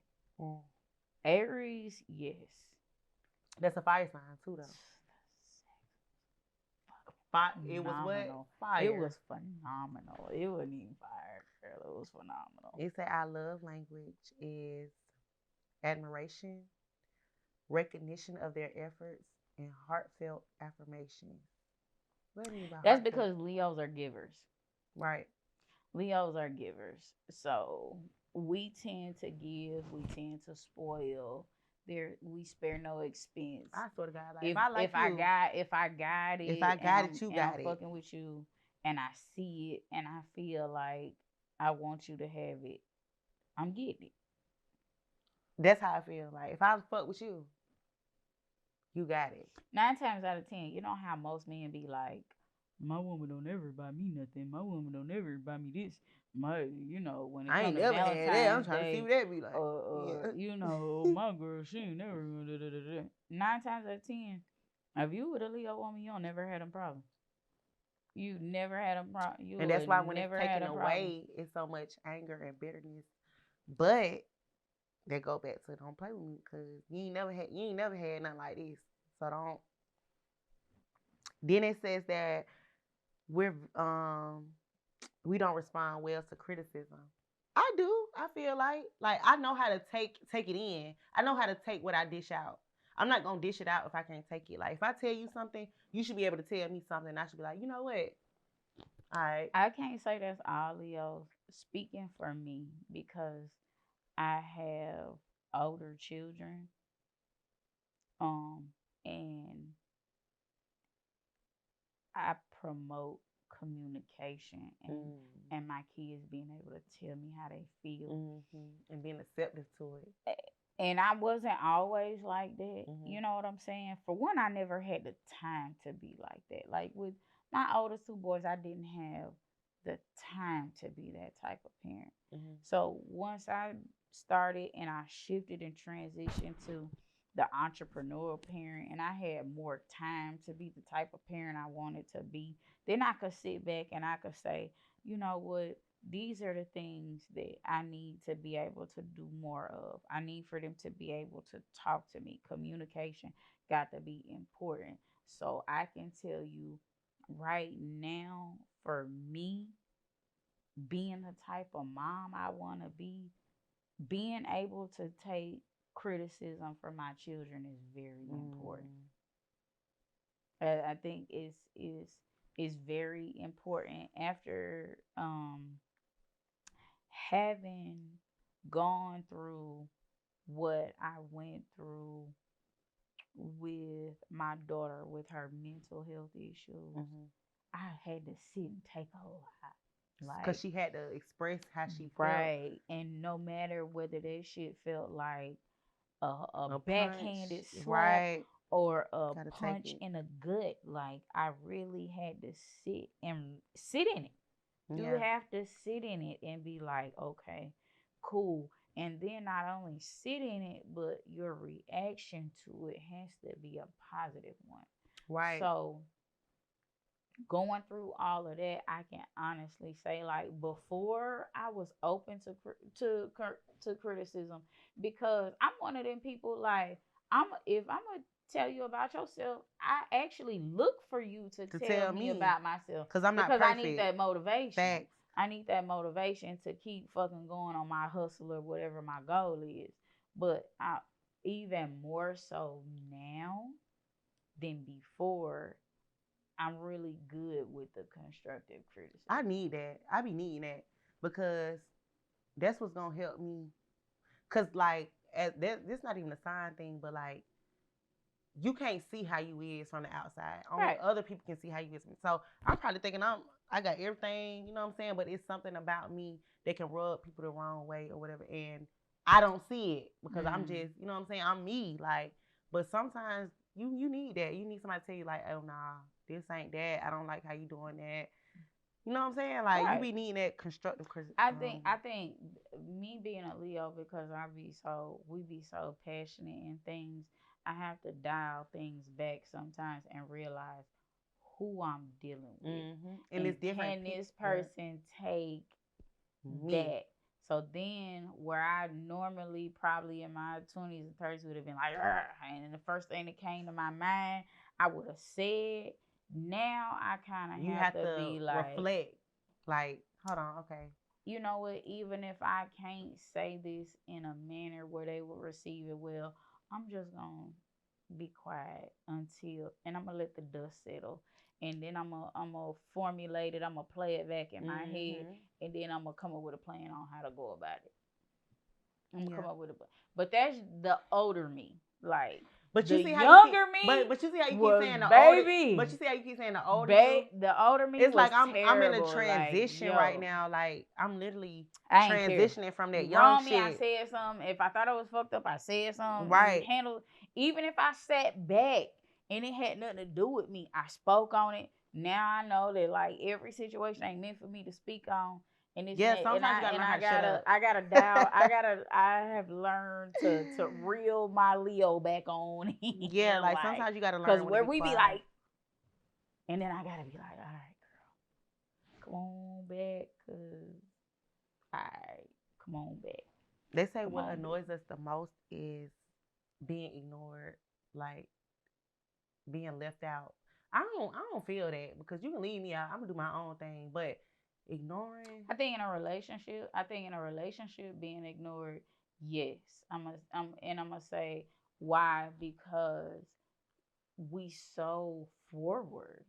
Aries, yes. That's a fire sign too, though. It was what? Fire. It was phenomenal. It wasn't even fire, girl. It was phenomenal. It said our love language is admiration, recognition of their efforts, and heartfelt affirmation. What do you mean by That's because Leos are givers. Right. Leos are givers. So we tend to give, we tend to spoil. We spare no expense. I swear to God, like if I got it, you got it. I'm fucking with you, and I see it, and I feel like I want you to have it, I'm getting it. That's how I feel. Like if I fuck with you, you got it. 9 times out of 10, you know how most men be like, my woman don't ever buy me nothing. My woman don't ever buy me this. You know, when it comes to Valentine's Day, I'm trying to see what that be like. You know, my girl, she ain't never. 9 times out of 10, if you with a Leo woman, you don't never had a problem. You never had a problem. And that's why when it's taken away, it's so much anger and bitterness. But they go back to don't play with me because you ain't never had nothing like this. So don't. Then it says that we don't respond well to criticism. I do. I feel like I know how to take it in. I know how to take what I dish out. I'm not gonna dish it out if I can't take it. Like if I tell you something, you should be able to tell me something. And I should be like, you know what? I can't say that's all Leos. Speaking for me, because I have older children, um, and I promote communication and my kids being able to tell me how they feel and being receptive to it. And I wasn't always like that. You know what I'm saying? For one, I never had the time to be like that. Like with my oldest two boys, I didn't have the time to be that type of parent. So once I started and I shifted and transitioned to the entrepreneurial parent, and I had more time to be the type of parent I wanted to be, then I could sit back and I could say, you know what, these are the things that I need to be able to do more of. I need for them to be able to talk to me. Communication got to be important. So I can tell you right now, for me, being the type of mom I want to be, being able to take criticism from my children is very important. I think is very important after having gone through what I went through with my daughter with her mental health issues. I had to sit and take a lot. Because she had to express how she felt. Right. And no matter whether that shit felt like a backhanded punch, slap right, or a punch in the gut, like I really had to sit in it. You have to sit in it and be like, okay, cool. And then not only sit in it, but your reaction to it has to be a positive one. Right. So going through all of that, I can honestly say, like, before I was open to criticism, because I'm one of them people, like, if I'm gonna tell you about yourself, I actually look for you to tell me about myself, because I need that motivation. Facts. I need that motivation to keep fucking going on my hustle or whatever my goal is. But I even more so now than before, I'm really good with the constructive criticism. I need that. I be needing that because that's what's gonna help me. Cause like this not even a sign thing, but like you can't see how you is from the outside. Only other people can see how you is. So I'm probably thinking I got everything, you know what I'm saying? But it's something about me that can rub people the wrong way or whatever, and I don't see it because I'm just, you know what I'm saying? I'm me, like. But sometimes you need that. You need somebody to tell you like, oh nah, this ain't that. I don't like how you doing that. You know what I'm saying? Like you be needing that constructive criticism. I think me being a Leo, because we be so passionate in things, I have to dial things back sometimes and realize who I'm dealing with. And it's different. Can this person take that? So then, where I normally probably in my 20s and 30s would have been like, and the first thing that came to my mind, I would have said. Now I kind of have to be like, reflect. Like, hold on, okay. You know what? Even if I can't say this in a manner where they will receive it well, I'm just gonna be quiet until, and I'm gonna let the dust settle, and then I'm gonna formulate it. I'm gonna play it back in my head, and then I'm gonna come up with a plan on how to go about it. I'm gonna come up with but that's the older me, like. But you the see younger how me, but you see how you keep saying the baby. older. But you see how you keep saying the older me. The older me. It's was like I'm in a terrible. transition like, right now. Like I'm literally I transitioning from that young shit. I said something. If I thought I was fucked up, I said something. Right. Even if I sat back and it had nothing to do with me, I spoke on it. Now I know that like every situation ain't meant for me to speak on. And it's sometimes I gotta dial. I have learned to reel my Leo back on. Yeah, like sometimes you gotta learn. Because where we be like, and then I gotta be like, all right, girl, come on back, cause all right, come on back. They say what annoys us the most is being ignored, like being left out. I don't feel that because you can leave me out. I'm gonna do my own thing, but ignoring. I think in a relationship, being ignored, yes. I'm gonna say why, because we so forward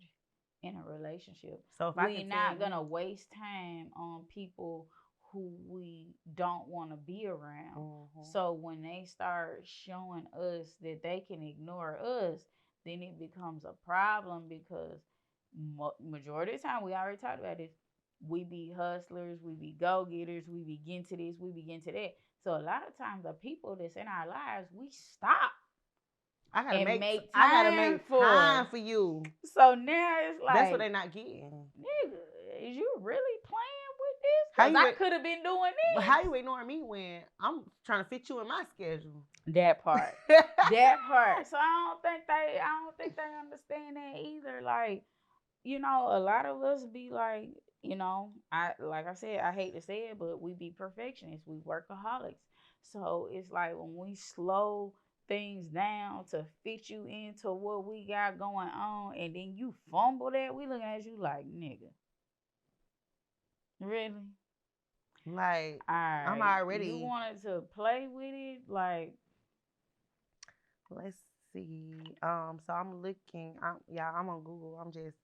in a relationship. So if We're not gonna waste time on people who we don't want to be around. Mm-hmm. So when they start showing us that they can ignore us, then it becomes a problem because majority of the time, we already talked about this, we be hustlers, we be go-getters, we be getting to this, we be getting to that. So a lot of times the people that's in our lives, we stop. I gotta make time for you. So now it's like, that's what they're not getting. Nigga, is you really playing with this? Because I could have been doing this. But how you ignoring me when I'm trying to fit you in my schedule? That part. That part. So I don't think they understand that either. Like, you know, a lot of us be like, you know, like I said, I hate to say it, but we be perfectionists. We workaholics. So it's like when we slow things down to fit you into what we got going on, and then you fumble that, we looking at you like, nigga. Really? Like, right, I'm already. You wanted to play with it, like. Let's see. So I'm looking. I'm on Google. I'm just,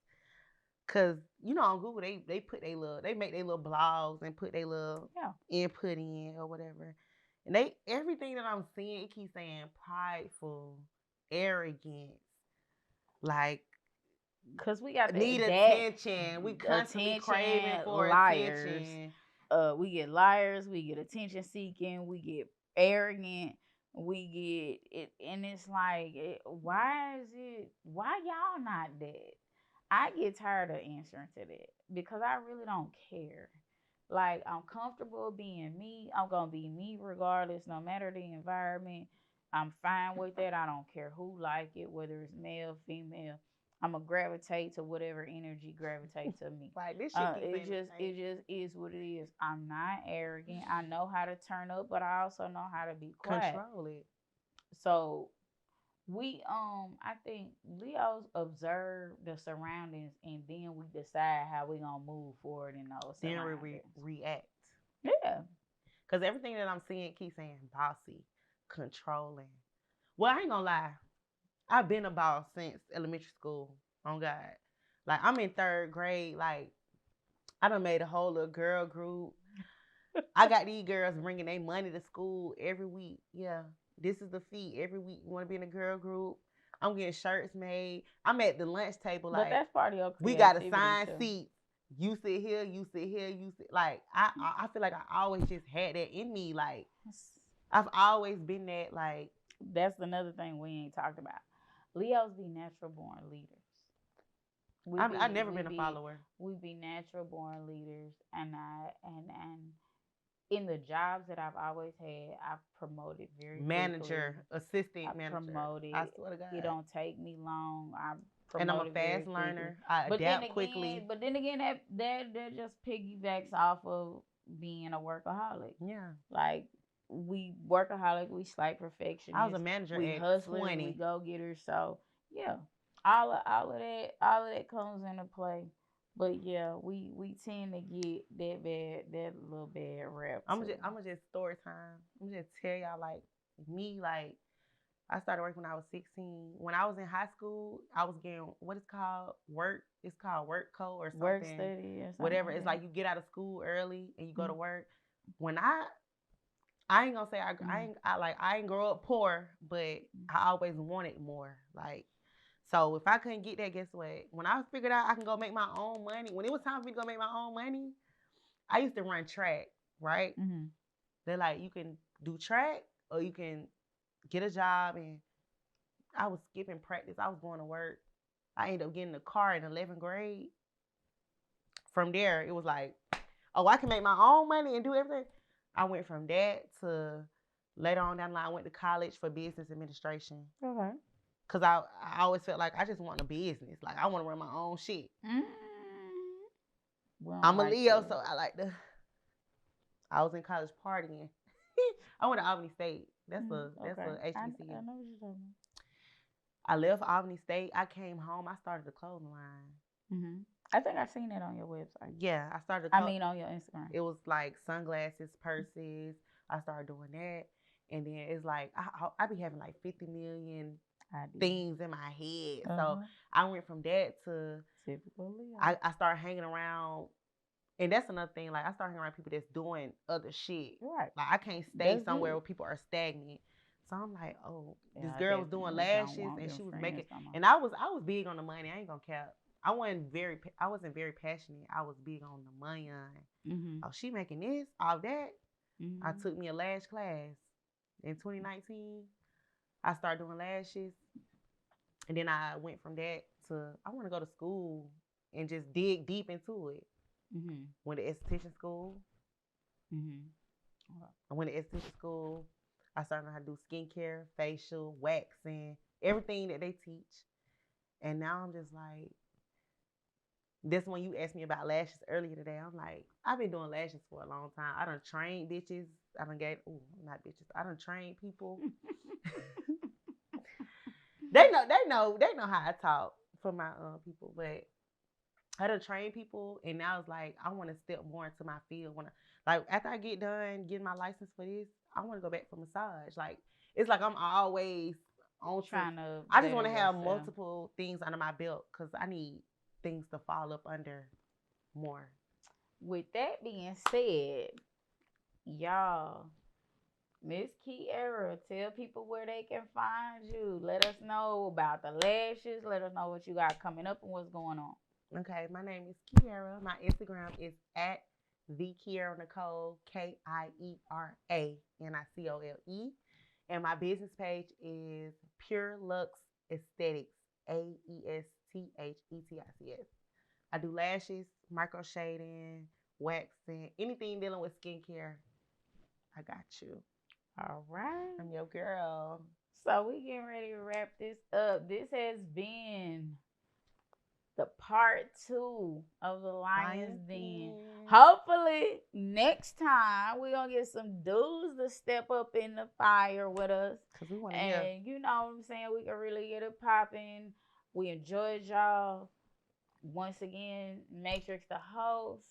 cause you know on Google they put they make their little blogs and put their little input in or whatever, and everything that I'm seeing, it keeps saying prideful, arrogance, like. Cause we got need attention. We constantly craving for attention. We get liars. We get attention seeking. We get arrogant. We get it, and it's like, why y'all not that? I get tired of answering to that because I really don't care. Like, I'm comfortable being me. I'm gonna be me regardless, no matter the environment. I'm fine with that. I don't care who like it, whether it's male, female. I'm gonna gravitate to whatever energy gravitates to me. Like this shit it just is what it is. I'm not arrogant. I know how to turn up, but I also know how to be quiet. Control it. So we I think Leos observe the surroundings and then we decide how we gonna move forward in those surroundings. Then we react. Yeah. Cause everything that I'm seeing keeps saying bossy, controlling. Well, I ain't gonna lie. I've been a boss since elementary school. On God. Like, I'm in 3rd grade. Like, I done made a whole little girl group. I got these girls bringing their money to school every week. Yeah. This is the fee. Every week you want to be in a girl group. I'm getting shirts made. I'm at the lunch table. Like, but that's part of your creativity. We got assigned seats. You sit here, you sit here, you sit. Like, I feel like I always just had that in me. Like, I've always been that. Like, that's another thing we ain't talked about. Leos be natural born leaders. I've never been a follower. We be natural born leaders, and in the jobs that I've always had, I've promoted very manager, quickly. Assistant manager. Promoted. I swear to God. It don't take me long. And I'm a fast learner. I adapt quickly. But then again, that just piggybacks off of being a workaholic. Yeah. Like, we workaholic, we slight perfectionists. I was a manager we at hustlers, 20. We go-getters. So yeah, all of that comes into play. But yeah, we tend to get that little bad rap. I'm just story time. I'm just tell y'all, like, me, like, I started working when I was 16. When I was in high school, I was getting what is called work. It's called work code or something. Work study or something. Whatever. It's like you get out of school early and you go to work. When I ain't gonna say I ain't grow up poor, but I always wanted more. Like, so if I couldn't get that, guess what? When I figured out I can go make my own money, when it was time for me to go make my own money, I used to run track, right? Mm-hmm. They're like, you can do track or you can get a job, and I was skipping practice. I was going to work. I ended up getting a car in 11th grade. From there, it was like, oh, I can make my own money and do everything. I went from that to later on down the line, I went to college for business administration. Okay. Because I always felt like I just want a business. Like, I want to run my own shit. Well, I'm a Leo, so I was in college partying. I went to Albany State. That's a HBCU. I know what you're talking about. I left Albany State. I came home. I started a clothing line. Mm-hmm. I think I've seen it on your website. Yeah, I started. On your Instagram. It was like sunglasses, purses. I started doing that, and then it's like I be having like 50 million things in my head. So Uh-huh. I went from that to Typical Leo. I started hanging around, and that's another thing. Like, I started hanging around people that's doing other shit. Right. Like, I can't stay That's somewhere good. where people are stagnant. So I'm like, oh, this Yeah, I girl was doing definitely don't lashes want and them she was friends making, no more. and I was big on the money. I ain't gonna cap. I wasn't very passionate. I was big on the money. Mm-hmm. Oh, she making this, all that. Mm-hmm. I took me a lash class in 2019. I started doing lashes, and then I went from that to I want to go to school and just dig deep into it. Mm-hmm. Went to esthetician school. Mm-hmm. I went to esthetician school. I started learning how to do skincare, facial, waxing, everything that they teach. And now I'm just like, this when you asked me about lashes earlier today, I'm like, I've been doing lashes for a long time. I done trained bitches. I done not bitches. I done trained people. They know how I talk for my people, but I done trained people, and now it's like I want to step more into my field. Like after I get done getting my license for this, I want to go back for massage. Like it's like I'm always on trying to. I just want to better have yourself. multiple things under my belt because I need things to fall up under more. With that being said, y'all, Miss Kiera, tell people where they can find you. Let us know about the lashes. Let us know what you got coming up and what's going on. Okay, my name is Kiera. My Instagram is at the Kiera Nicole, KIERA and my business page is Pure Lux Aesthetics, AESTHETICS. I do lashes, micro shading, waxing, anything dealing with skincare. I got you. All right. I'm your girl. So we getting ready to wrap this up. This has been the part 2 of the Lion's Den. Hopefully next time we're gonna get some dudes to step up in the fire with us. Cause we want to hear. You know what I'm saying? We can really get it popping. We enjoyed y'all. Once again, Matrix the host.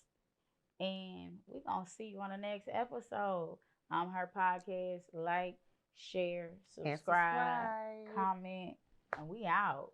And we're gonna see you on the next episode. Her podcast. Like, share, subscribe, comment, and we out.